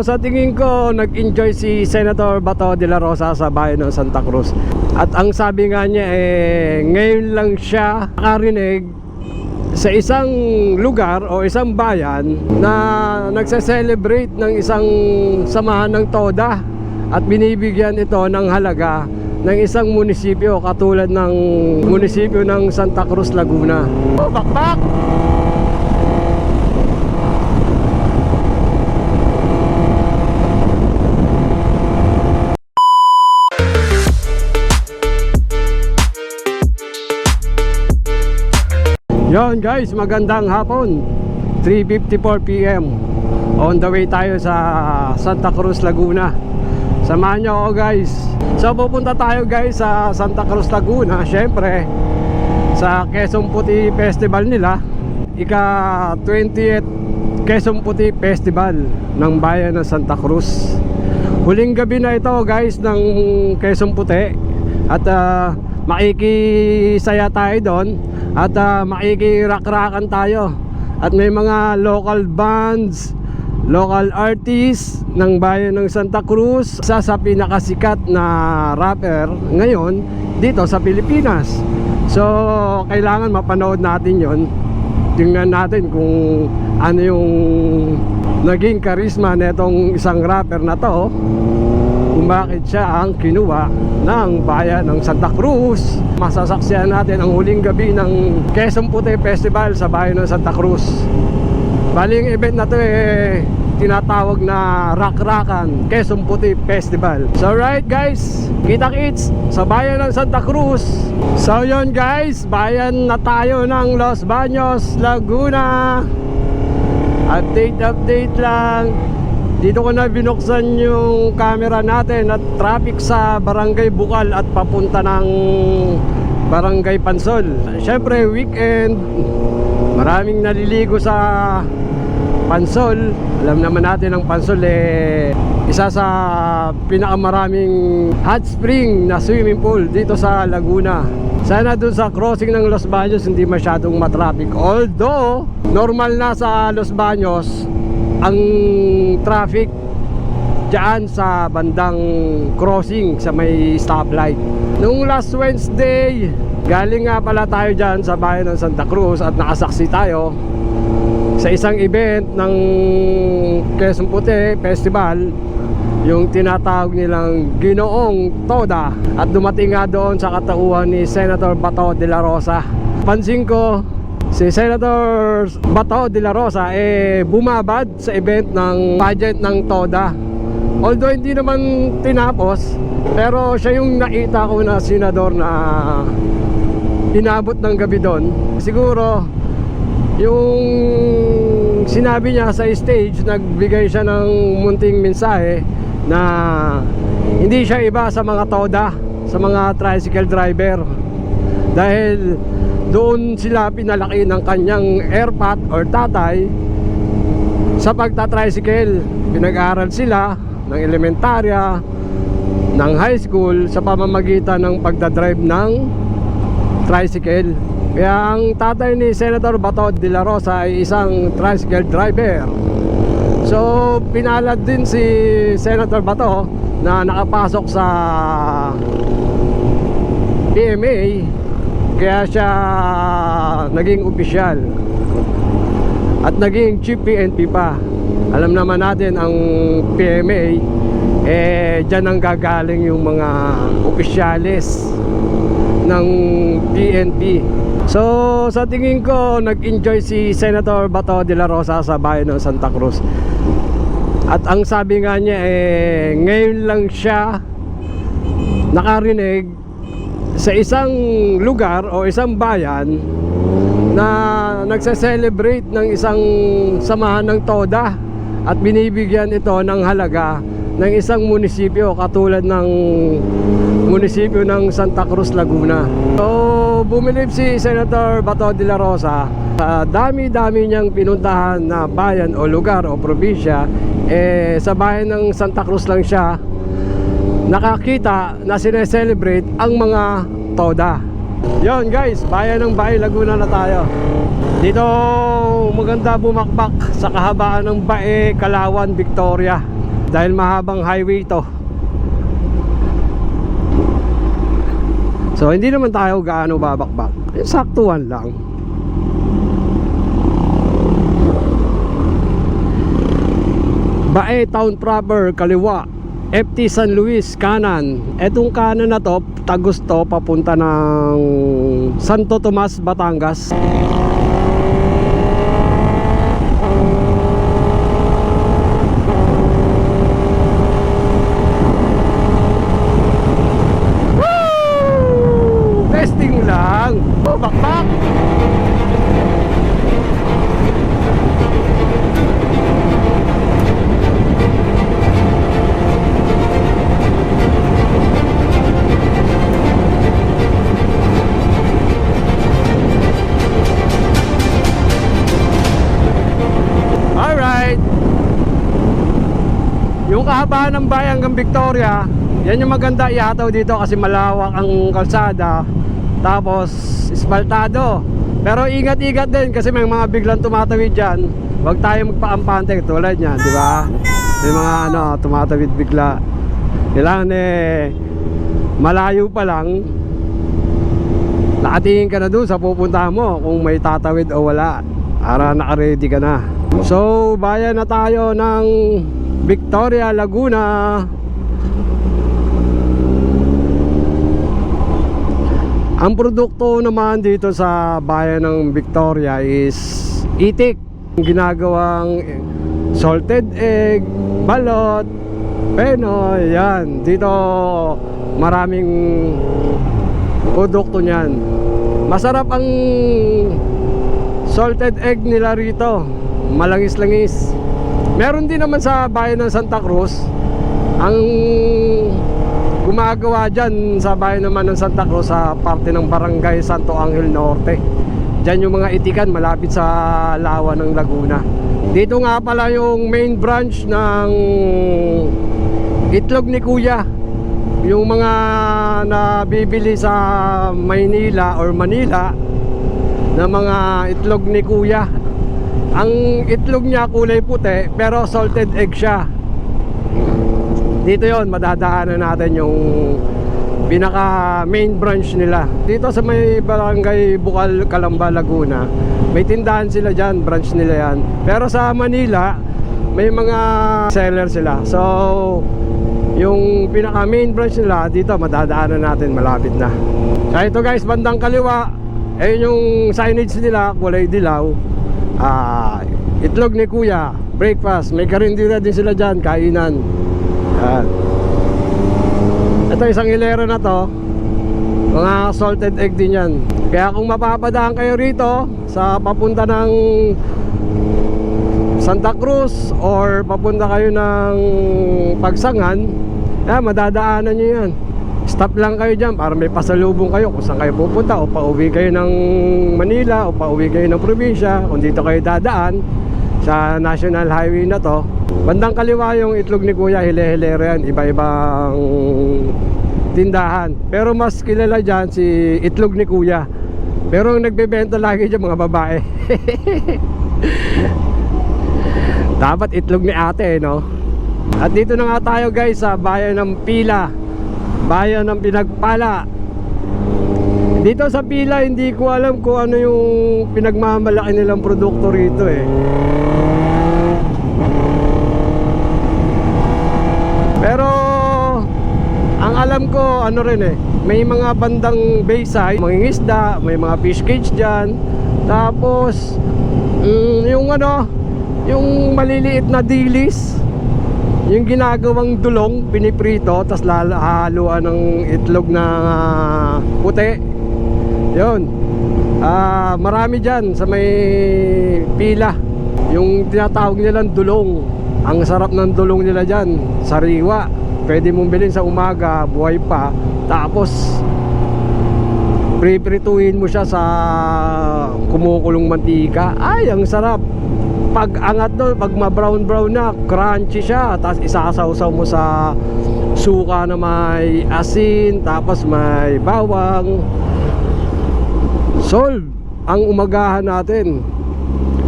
sa tingin ko, nag-enjoy si Senator Bato de la Rosa sa bayan ng Santa Cruz. At ang sabi nga niya, ngayon lang siya nakarinig sa isang lugar o isang bayan na nagse-celebrate ng isang samahan ng TODA at binibigyan ito ng halaga ng isang munisipyo katulad ng munisipyo ng Santa Cruz, Laguna. Oh, bakbak! Yon guys, magandang hapon. 3:54 PM. On the way tayo sa Santa Cruz, Laguna. Samahan nyo ako guys. So pupunta tayo guys sa Santa Cruz, Laguna. Syempre sa Quezon Puti Festival nila. Ika 20th Quezon Puti Festival ng bayan ng Santa Cruz. Huling gabi na ito guys ng Quezon Puti. At makikisaya tayo doon. At makikirak-rakan tayo. At may mga local bands, local artists ng bayan ng Santa Cruz. Isa sa pinakasikat na rapper ngayon dito sa Pilipinas. So kailangan mapanood natin yon. Tingnan natin kung ano yung naging karisma netong isang rapper na to, kung bakit siya ang kinuha ng bayan ng Santa Cruz. Masasaksihan natin ang huling gabi ng Quezon Puti Festival sa bayan ng Santa Cruz. Bali yung event na to tinatawag na Rak-Rakan Quezon Puti Festival. So right guys, kita-kits sa bayan ng Santa Cruz. So yun guys, bayan na tayo ng Los Baños, Laguna. Update lang. Dito ko na binuksan yung camera natin at traffic sa Barangay Bukal at papunta ng Barangay Pansol. Syempre weekend, maraming naliligo sa Pansol. Alam naman natin ang Pansol isa sa pinakamaraming hot spring na swimming pool dito sa Laguna. Sana dun sa crossing ng Los Baños hindi masyadong matraffic. Although normal na sa Los Baños ang traffic dyan sa bandang crossing sa may stoplight. Nung last Wednesday, galing nga pala tayo dyan sa bayan ng Santa Cruz at nakasaksi tayo sa isang event ng Quezon Puti Festival, yung tinatawag nilang Ginoong TODA, at dumating nga doon sa katauhan ni Senator Bato de la Rosa. Pansin ko si Senator Bato de la Rosa bumabad sa event ng pageant ng TODA. Although hindi naman tinapos, pero siya yung nakita ko na senador na inabot ng gabi doon. Siguro yung sinabi niya sa stage, nagbigay siya ng munting mensahe na hindi siya iba sa mga TODA, sa mga tricycle driver, dahil doon sila pinalaki ng kanyang airpat or tatay sa pagta-tricycle. Pinag-aaral sila ng elementarya, ng high school sa pamamagitan ng pagdadrive ng tricycle. Kaya ang tatay ni Senator Bato de la Rosa ay isang tricycle driver. So pinalad din si Senator Bato na nakapasok sa PMA, kaya siya naging opisyal at naging chief PNP pa. Alam naman natin ang PMA, dyan ang gagaling yung mga opisyalis ng PNP. So sa tingin ko, nag-enjoy si Senator Bato de la Rosa sa bayan ng Santa Cruz. At ang sabi nga niya, ngayon lang siya nakarinig sa isang lugar o isang bayan na nagse-celebrate ng isang samahan ng TODA at binibigyan ito ng halaga ng isang munisipyo katulad ng munisipyo ng Santa Cruz, Laguna. So bumilib si Senator Bato de la Rosa sa dami-dami niyang pinuntahan na bayan o lugar o probinsya, sa bayan ng Santa Cruz lang siya nakakita na sineselebrate ang mga TODA. Yon guys, bayan ng Bae, Laguna na tayo. Dito maganda bumakbak sa kahabaan ng Bae, Kalawan, Victoria. dahil mahabang highway to. So hindi naman tayo gaano babakbak, saktuhan lang. Bae Town proper kaliwa, FT San Luis kanan. Etong kanan na to, tagos to, papunta ng Santo Tomas, Batangas. Woo! Testing lang. Oh, bakbak. Yung kahabaan ng bayan hanggang Victoria, yan yung maganda ihataw dito kasi malawak ang kalsada, tapos espaltado. Pero ingat-ingat din kasi may mga biglang tumatawid dyan. Huwag tayo magpaampante tulad niyan, di ba? May mga tumatawid bigla. Kailangan malayo pa lang, nakatingin ka na dun sa pupuntahan mo kung may tatawid o wala, para naka-ready ka na. So bayan na tayo ng Victoria, Laguna. Ang produkto naman dito sa bayan ng Victoria is itik, ginagawang salted egg, balot, penoy, yan. Dito maraming produkto niyan. Masarap ang salted egg nila rito, malangis-langis. Meron din naman sa bayan ng Santa Cruz. Ang gumagawa dyan sa bayan naman ng Santa Cruz, sa parte ng Barangay Santo Angel Norte, dyan yung mga itikan malapit sa lawa ng Laguna. Dito nga pala yung main branch ng itlog ni Kuya. Yung mga nabibili sa Maynila or Manila na mga itlog ni Kuya, ang itlog niya kulay puti pero salted egg siya. Dito yon, madadaanan natin yung pinaka main branch nila. Dito sa may Barangay Bukal, Calamba, Laguna, may tindahan sila dyan, branch nila yan. Pero sa Manila, may mga seller sila. So yung pinaka main branch nila, dito madadaanan natin, malapit na. So ito guys, bandang kaliwa, ayun yung signage nila, kulay dilaw. Itlog ni Kuya, breakfast. May karindira din sila dyan, kainan. Ito isang hilera na to, mga salted egg din yan. Kaya kung mapapadaan kayo rito sa papunta ng Santa Cruz or papunta kayo ng Pagsangan, madadaanan nyo yan. Stop lang kayo dyan para may pasalubong kayo kung saan kayo pupunta, o pauwi kayo ng Manila o pauwi kayo ng probinsya. Kung dito kayo dadaan sa National Highway na to, bandang kaliwa yung itlog ni Kuya, hile-hilera yan, iba-ibang tindahan. Pero mas kilala dyan si itlog ni Kuya. Pero ang nagbebenta lagi dyan mga babae. Dapat itlog ni ate, no? At dito na nga tayo guys sa bayan ng Pila, bayan ng Pinagpala. Dito sa Pila, hindi ko alam kung ano yung pinagmamalaki nilang produkto rito Pero ang alam ko, ano rin may mga bandang bayside, mga isda, may mga fish cage dyan. Tapos yung maliliit na dilis, yung ginagawang dulong, piniprito, tas haluan ng itlog na puti. Yun, marami dyan sa may Pila, yung tinatawag nilang dulong. Ang sarap ng dulong nila dyan, sariwa. Pwede mong bilhin sa umaga, buhay pa. Tapos priprituhin mo siya sa kumukulong mantika. Ay, ang sarap. Pag angat doon, pag ma-brown na, crunchy siya. Tapos isasawsaw mo sa suka na may asin, tapos may bawang. Solve ang umagahan natin.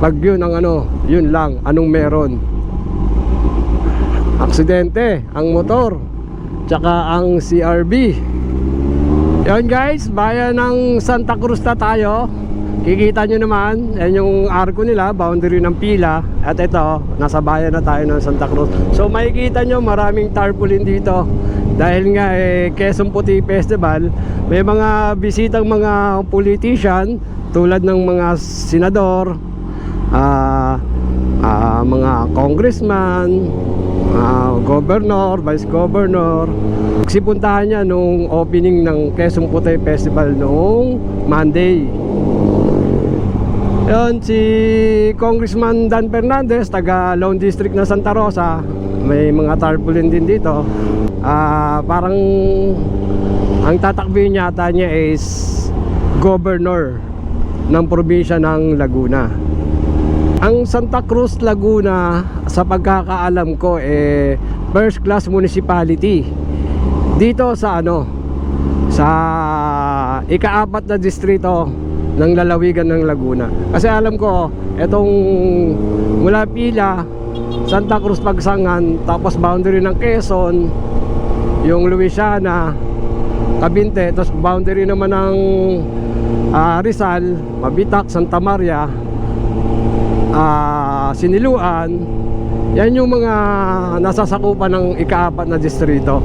Pag yun ang yun lang, anong meron. aksidente ang motor tsaka ang CRV. Yun guys, bayan ng Santa Cruz na tayo. Kikita nyo naman, yan yung arko nila, boundary ng pila. At ito, nasa bayan na tayo ng Santa Cruz. So makikita nyo maraming tarpaulin dito. Dahil nga Quezon Puti Festival, may mga bisitang mga politician tulad ng mga senador, mga congressman, governor, vice governor. Sipuntahan niya nung opening ng Quezon Puti Festival noong Monday. Yun, si Congressman Dan Fernandez, taga Lone District na Santa Rosa. May mga tarpaulin din dito. Parang ang tatakbin yata niya is governor ng probinsya ng Laguna. Ang Santa Cruz, Laguna, sa pagkakaalam ko first class municipality dito sa sa ika-4 na distrito ng lalawigan ng Laguna. Kasi alam ko etong mula Pila, Santa Cruz, Pagsangan, tapos boundary ng Quezon, yung Luisiana, Cavite, tapos boundary naman ng Rizal, Mabitak, Santa Maria, Siniluan. Yan yung mga nasasakupan ng ika-4 na distrito.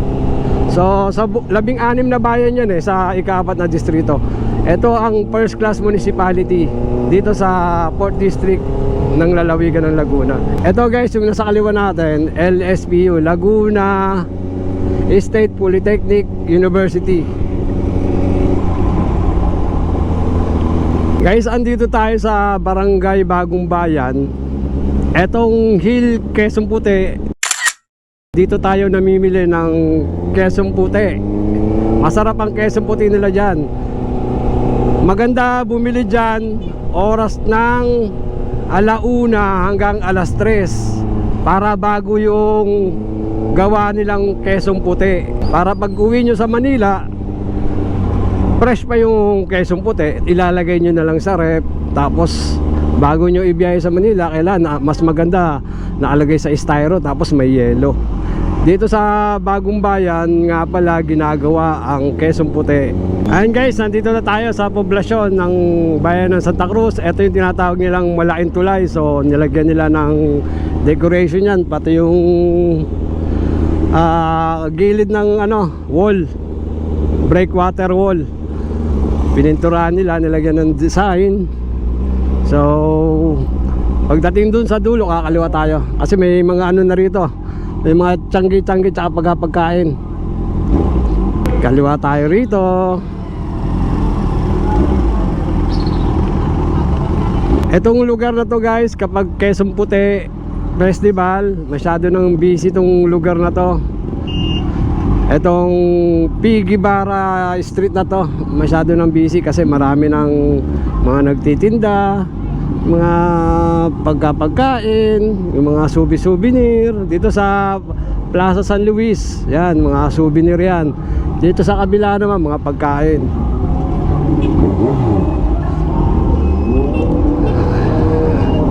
So sa 16 na bayan yan sa ika-4 na distrito. Ito ang first class municipality dito sa 4th district ng lalawigan ng Laguna. Ito guys, yung nasa kaliwa natin, LSPU, Laguna State Polytechnic University. Guys, andito tayo sa Barangay Bagong Bayan. Etong Hill Quezon Puti, dito tayo namimili ng Quezon Puti. Masarap ang Quezon Puti nila dyan. Maganda bumili dyan oras ng 1:00 hanggang 3:00 para bago yung gawa nilang Quezon Puti. Para pag uwi nyo sa Manila, fresh pa yung Quezon Puti, ilalagay nyo na lang sa rep. Tapos bago nyo ibiyahe sa Manila, kailan mas maganda nakalagay sa styro, tapos may yelo. Dito sa Bagong Bayan nga pala ginagawa ang Quezon Puti. Ayan guys, nandito na tayo sa poblasyon ng bayan ng Santa Cruz. Ito yung tinatawag nilang Malaking Tulay. So nilagyan nila ng decoration yan, pati yung gilid ng wall, breakwater wall, pininturahan nila, nilagyan ng design. So pagdating dun sa dulo, kakaliwa tayo kasi may mga na rito, may mga tiyanggi-tiyanggi tsaka pagkain. Kaliwa tayo rito. Etong lugar na to guys, kapag Quezon Puti Festival, masyado nang busy tong lugar na to. Etong Pigibara Street na to, masyado nang busy kasi marami ng mga nagtitinda, mga pagkain, yung mga souvenir dito sa Plaza San Luis. Yan, mga souvenir yan. Dito sa kabila naman mga pagkain.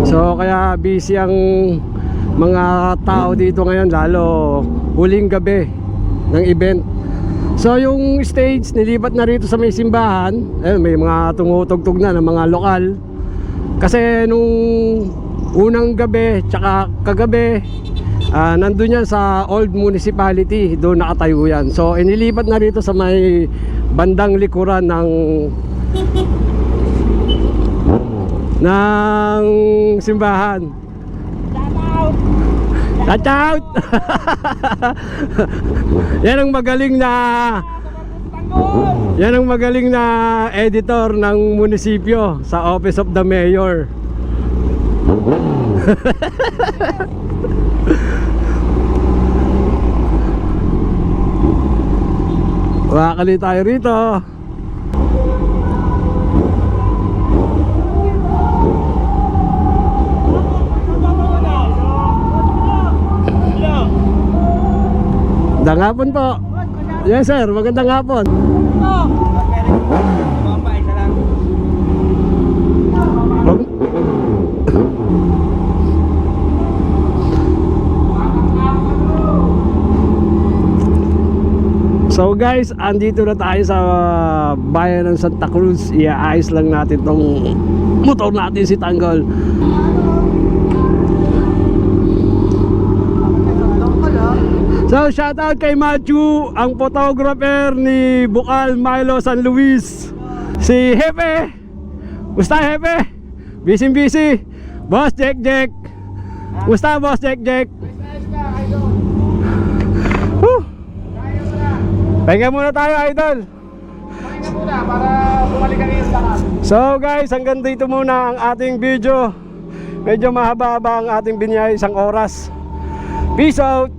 So kaya busy ang mga tao dito ngayon, lalo huling gabi ng event. So yung stage nilipat na rito sa may simbahan. May mga tumutugtog na ng mga lokal. Kasi nung unang gabi tsaka kagabi, nandun yan sa old municipality, doon nakatayo yan. So inilipat na rito sa may bandang likuran ng simbahan. Shout out! Yan ang magaling na editor ng munisipyo sa Office of the Mayor. Wakali tayo rito. Magandang hapon po. Yes sir, magandang hapon. So guys, andito na tayo sa bayan ng Santa Cruz. Iaayos lang natin tong motor natin si Tanggol. So shoutout kay Matthew, ang photographer ni Bukal Milo San Luis. Si Hepe, musta Hepe? Busy. Boss Jack. Musta Boss Jack? Pahinga muna tayo, idol. Pahinga muna para bumalik yung lakas. So guys, hanggang dito muna ang ating video. Medyo mahaba-haba ang ating binyay, 1 oras. Peace out.